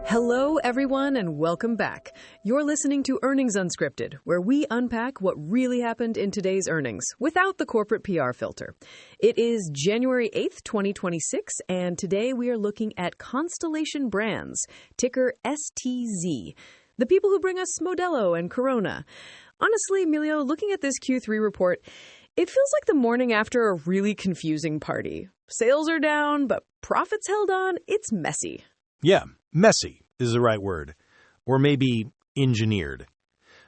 Hello, everyone, and welcome back. You're listening to Earnings Unscripted, where we unpack what really happened in today's earnings without the corporate PR filter. It is January 8th, 2026, and today we are looking at Constellation Brands, ticker STZ, the people who bring us Modelo and Corona. Honestly, Emilio, looking at this Q3 report, it feels like the morning after a really confusing party. Sales are down, but profits held on. It's messy. Yeah, messy is the right word. Or maybe engineered.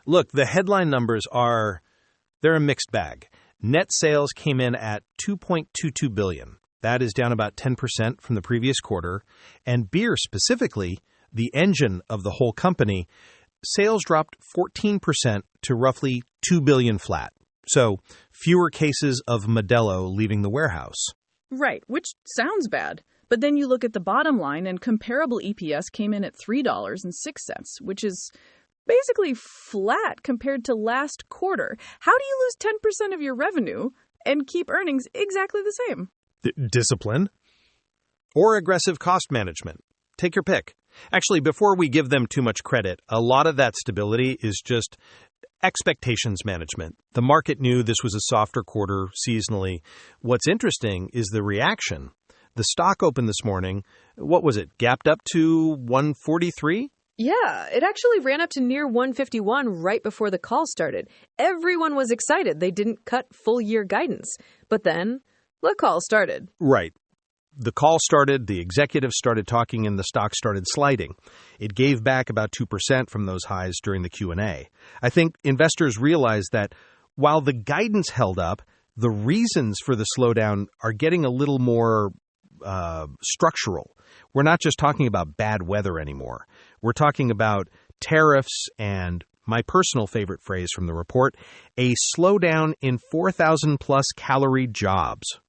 Look, the headline numbers they're a mixed bag. Net sales came in at $2.22 billion. That is down about 10% from the previous quarter. And beer specifically, the engine of the whole company, sales dropped 14% to roughly $2 billion flat. So fewer cases of Modelo leaving the warehouse. Right, which sounds bad. But then you look at the bottom line, and comparable EPS came in at $3.06, which is basically flat compared to last quarter. How do you lose 10% of your revenue and keep earnings exactly the same? Discipline. Or aggressive cost management. Take your pick. Actually, before we give them too much credit, a lot of that stability is just expectations management. The market knew this was a softer quarter seasonally. What's interesting is the reaction. The stock opened this morning, what was it, gapped up to 143? Yeah, it actually ran up to near 151 right before the call started. Everyone was excited they didn't cut full-year guidance. But then the call started. Right. The call started, the executives started talking, and the stock started sliding. It gave back about 2% from those highs during the Q&A. I think investors realized that while the guidance held up, the reasons for the slowdown are getting a little more structural. We're not just talking about bad weather anymore. We're talking about tariffs and, my personal favorite phrase from the report, a slowdown in 4,000 plus calorie jobs.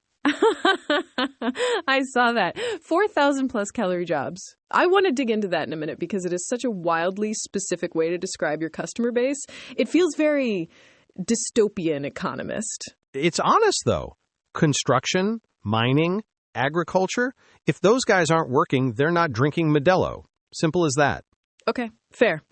I saw that. 4,000 plus calorie jobs. I want to dig into that in a minute because it is such a wildly specific way to describe your customer base. It feels very dystopian economist. It's honest, though. Construction, mining, agriculture, if those guys aren't working, they're not drinking Modelo. Simple as that. Okay, fair.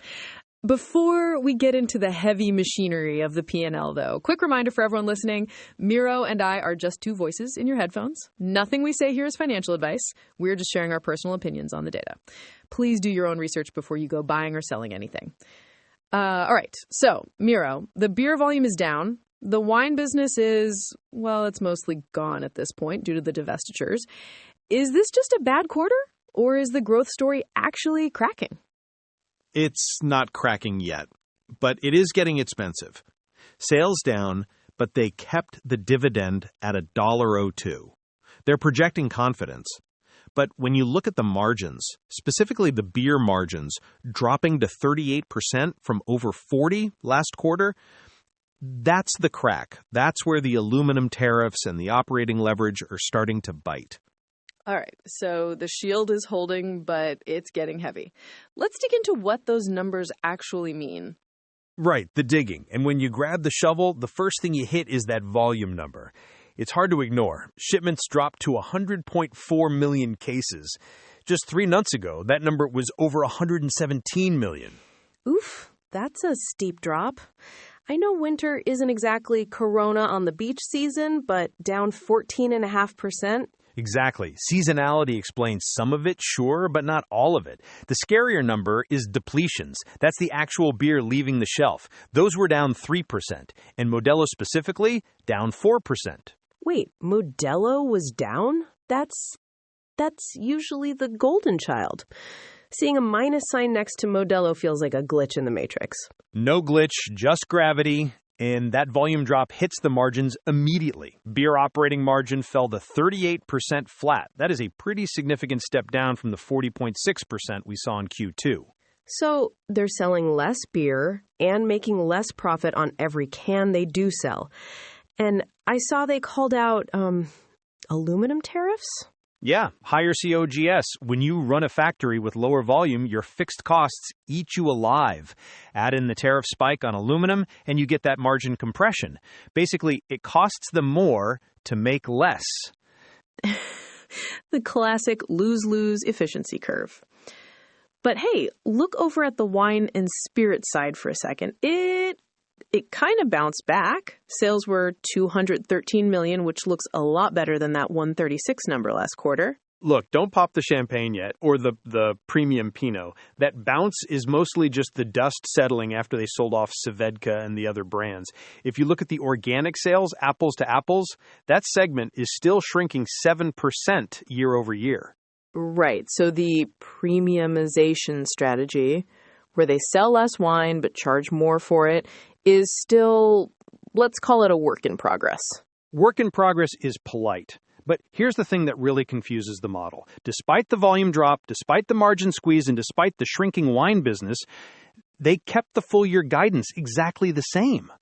Before we get into the heavy machinery of the P&L, though, quick reminder for everyone listening, Miro and I are just two voices in your headphones. Nothing we say here is financial advice. We're just sharing our personal opinions on the data. Please do your own research before you go buying or selling anything. All right, so Miro, the beer volume is down. The wine business is, well, it's mostly gone at this point due to the divestitures. Is this just a bad quarter, or is the growth story actually cracking? It's not cracking yet, but it is getting expensive. Sales down, but they kept the dividend at $1.02. They're projecting confidence. But when you look at the margins, specifically the beer margins, dropping to 38% from over 40% last quarter, that's the crack. That's where the aluminum tariffs and the operating leverage are starting to bite. All right, so the shield is holding, but it's getting heavy. Let's dig into what those numbers actually mean. Right, the digging. And when you grab the shovel, the first thing you hit is that volume number. It's hard to ignore. Shipments dropped to 100.4 million cases. Just 3 months ago, that number was over 117 million. Oof, that's a steep drop. I know winter isn't exactly Corona on the beach season, but down 14.5%. Exactly. Seasonality explains some of it, sure, but not all of it. The scarier number is depletions. That's the actual beer leaving the shelf. Those were down 3%, and Modelo specifically, down 4%. Wait, Modelo was down? That's usually the golden child. Seeing a minus sign next to Modelo feels like a glitch in the matrix. No glitch, just gravity. And that volume drop hits the margins immediately. Beer operating margin fell to 38% flat. That is a pretty significant step down from the 40.6% we saw in Q2. So they're selling less beer and making less profit on every can they do sell. And I saw they called out aluminum tariffs? Yeah, higher COGS. When you run a factory with lower volume, your fixed costs eat you alive. Add in the tariff spike on aluminum, and you get that margin compression. Basically, it costs them more to make less. The the classic lose-lose efficiency curve. But hey, look over at the wine and spirit side for a second. It kind of bounced back. Sales were $213 million, which looks a lot better than that 136 number last quarter. Look, don't pop the champagne yet, or the premium Pinot. That bounce is mostly just the dust settling after they sold off Svedka and the other brands. If you look at the organic sales, apples to apples, that segment is still shrinking 7% year over year. Right, so the premiumization strategy, where they sell less wine but charge more for it, is still, let's call it a work in progress. Work in progress is polite. But here's the thing that really confuses the model. Despite the volume drop, despite the margin squeeze, and despite the shrinking wine business, they kept the full year guidance exactly the same.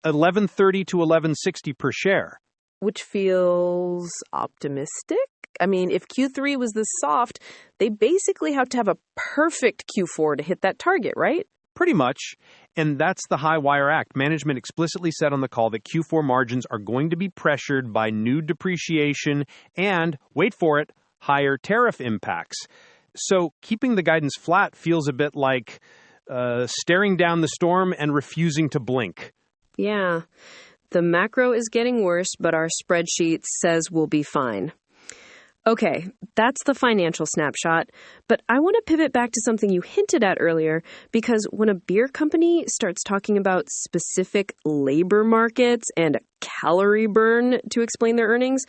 $11.30 to $11.60 per share. Which feels optimistic. I mean, if Q3 was this soft, they basically have to have a perfect Q4 to hit that target, right? Pretty much. And that's the high wire act. Management explicitly said on the call that Q4 margins are going to be pressured by new depreciation and, wait for it, higher tariff impacts. So keeping the guidance flat feels a bit like staring down the storm and refusing to blink. Yeah. The macro is getting worse, but our spreadsheet says we'll be fine. Okay, that's the financial snapshot, but I want to pivot back to something you hinted at earlier, because when a beer company starts talking about specific labor markets and a calorie burn to explain their earnings,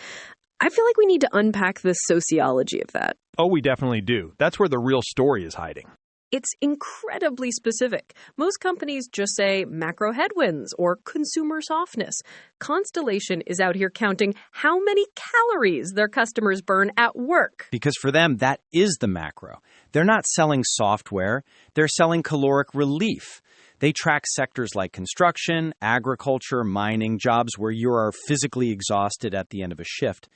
I feel like we need to unpack the sociology of that. Oh, we definitely do. That's where the real story is hiding. It's incredibly specific. Most companies just say macro headwinds or consumer softness. Constellation is out here counting how many calories their customers burn at work. Because for them, that is the macro. They're not selling software. They're selling caloric relief. They track sectors like construction, agriculture, mining, jobs where you are physically exhausted at the end of a shift.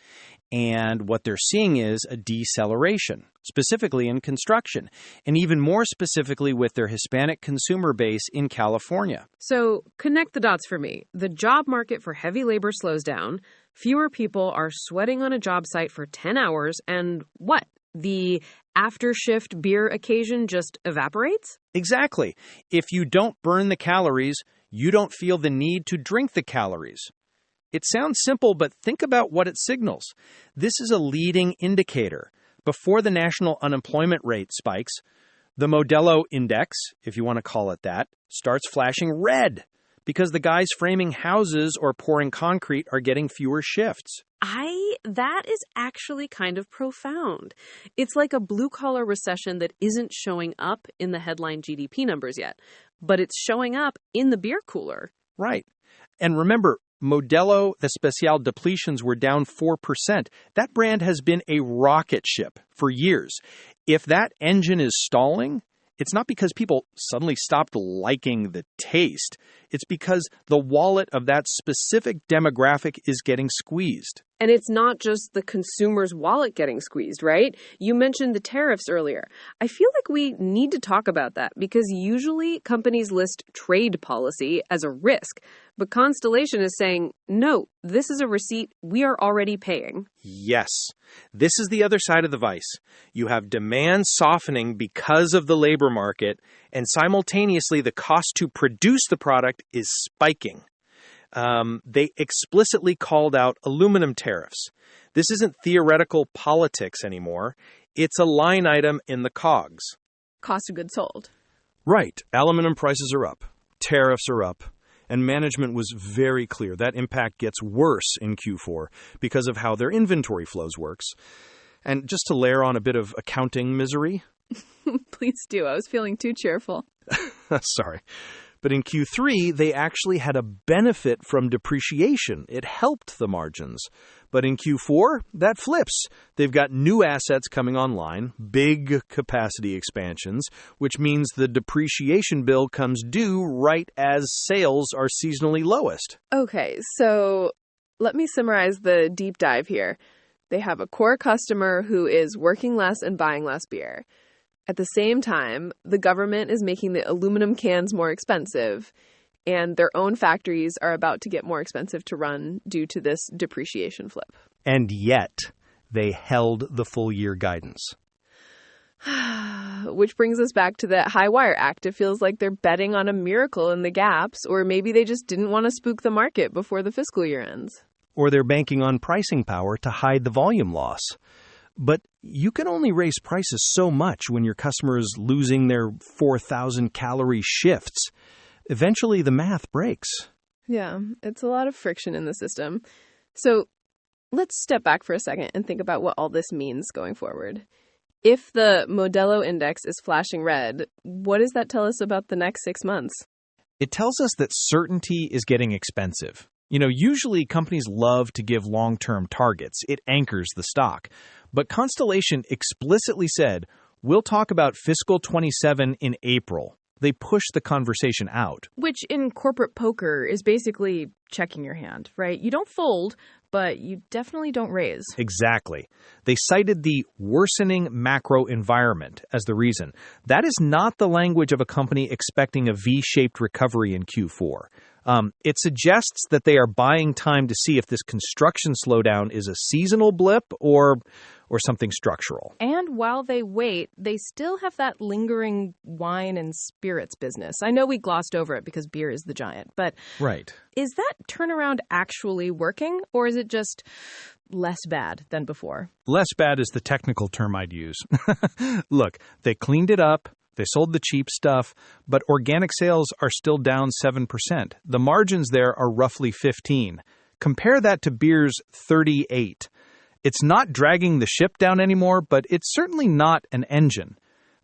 And what they're seeing is a deceleration, specifically in construction, and even more specifically with their Hispanic consumer base in California. So connect the dots for me. The job market for heavy labor slows down. Fewer people are sweating on a job site for 10 hours. And what? The after-shift beer occasion just evaporates? Exactly. If you don't burn the calories, you don't feel the need to drink the calories. It sounds simple, but think about what it signals. This is a leading indicator. Before the national unemployment rate spikes, the Modelo index, if you want to call it that, starts flashing red because the guys framing houses or pouring concrete are getting fewer shifts. That is actually kind of profound. It's like a blue-collar recession that isn't showing up in the headline GDP numbers yet, but it's showing up in the beer cooler. Right. And remember, Modelo Especial depletions were down 4%. That brand has been a rocket ship for years. If that engine is stalling, it's not because people suddenly stopped liking the taste. It's because the wallet of that specific demographic is getting squeezed. And it's not just the consumer's wallet getting squeezed, right? You mentioned the tariffs earlier. I feel like we need to talk about that because usually companies list trade policy as a risk. But Constellation is saying, no, this is a receipt we are already paying. Yes. This is the other side of the vice. You have demand softening because of the labor market, and simultaneously the cost to produce the product is spiking. They explicitly called out aluminum tariffs. This isn't theoretical politics anymore. It's a line item in the COGS. Cost of goods sold. Right. Aluminum prices are up. Tariffs are up. And management was very clear that impact gets worse in Q4 because of how their inventory flows works. And just to layer on a bit of accounting misery. Please do. I was feeling too cheerful. Sorry. But in Q3, they actually had a benefit from depreciation. It helped the margins. But in Q4, that flips. They've got new assets coming online, big capacity expansions, which means the depreciation bill comes due right as sales are seasonally lowest. Okay, so let me summarize the deep dive here. They have a core customer who is working less and buying less beer. At the same time, the government is making the aluminum cans more expensive, and their own factories are about to get more expensive to run due to this depreciation flip. And yet, They held the full-year guidance. Which brings us back to that high wire act. It feels like they're betting on a miracle in the gaps, or maybe they just didn't want to spook the market before the fiscal year ends. Or they're banking on pricing power to hide the volume loss. But you can only raise prices so much when your customer is losing their 4,000 calorie shifts. Eventually, the math breaks. Yeah, it's a lot of friction in the system. So let's step back for a second and think about what all this means going forward. If the Modelo index is flashing red, what does that tell us about the next 6 months? It tells us that certainty is getting expensive. Usually companies love to give long-term targets. It anchors the stock. But Constellation explicitly said, we'll talk about fiscal 27 in April. They push the conversation out. Which in corporate poker is basically checking your hand, right? You don't fold, but you definitely don't raise. Exactly. They cited the worsening macro environment as the reason. That is not the language of a company expecting a V-shaped recovery in Q4. It suggests that they are buying time to see if this construction slowdown is a seasonal blip or something structural. And while they wait, they still have that lingering wine and spirits business. I know we glossed over it because beer is the giant, but right. Is that turnaround actually working, or is it just less bad than before? Less bad is the technical term I'd use. Look, they cleaned it up. They sold the cheap stuff, but organic sales are still down 7%. The margins there are roughly 15%. Compare that to beer's 38%. It's not dragging the ship down anymore, but it's certainly not an engine.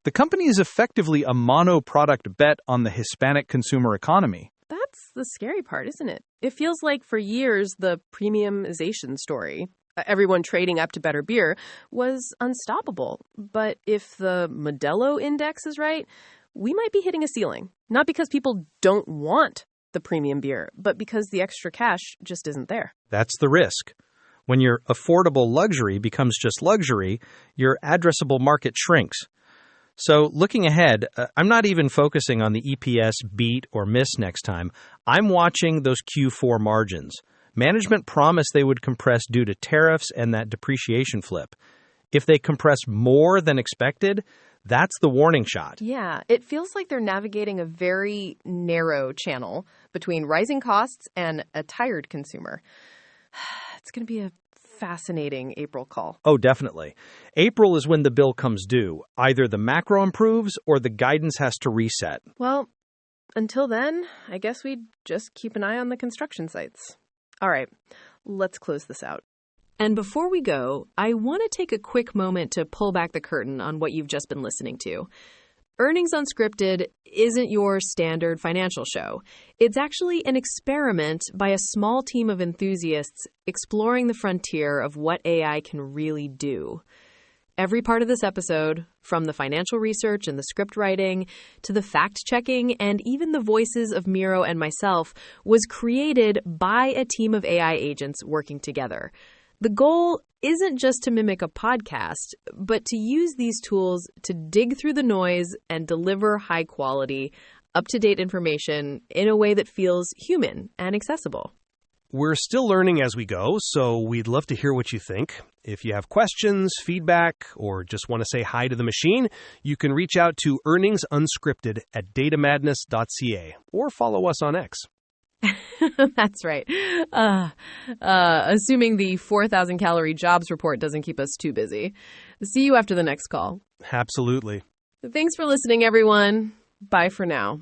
The company is effectively a mono-product bet on the Hispanic consumer economy. That's the scary part, isn't it? It feels like for years the premiumization story, everyone trading up to better beer, was unstoppable. But if the Modelo index is right, we might be hitting a ceiling. Not because people don't want the premium beer, but because the extra cash just isn't there. That's the risk. When your affordable luxury becomes just luxury, your addressable market shrinks. So looking ahead, I'm not even focusing on the EPS beat or miss next time. I'm watching those Q4 margins. Management promised they would compress due to tariffs and that depreciation flip. If they compress more than expected, that's the warning shot. Yeah, it feels like they're navigating a very narrow channel between rising costs and a tired consumer. It's going to be a fascinating April call. Oh, definitely. April is when the bill comes due. Either the macro improves or the guidance has to reset. Well, until then, I guess we just keep an eye on the construction sites. All right, let's close this out. And before we go, I want to take a quick moment to pull back the curtain on what you've just been listening to. Earnings Unscripted isn't your standard financial show. It's actually an experiment by a small team of enthusiasts exploring the frontier of what AI can really do. Every part of this episode, from the financial research and the script writing to the fact-checking and even the voices of Miro and myself, was created by a team of AI agents working together. The goal isn't just to mimic a podcast, but to use these tools to dig through the noise and deliver high-quality, up-to-date information in a way that feels human and accessible. We're still learning as we go, so we'd love to hear what you think. If you have questions, feedback, or just want to say hi to the machine, you can reach out to Earnings Unscripted at datamadness.ca or follow us on X. That's right. Assuming the 4,000 calorie jobs report doesn't keep us too busy. See you after the next call. Absolutely. Thanks for listening, everyone. Bye for now.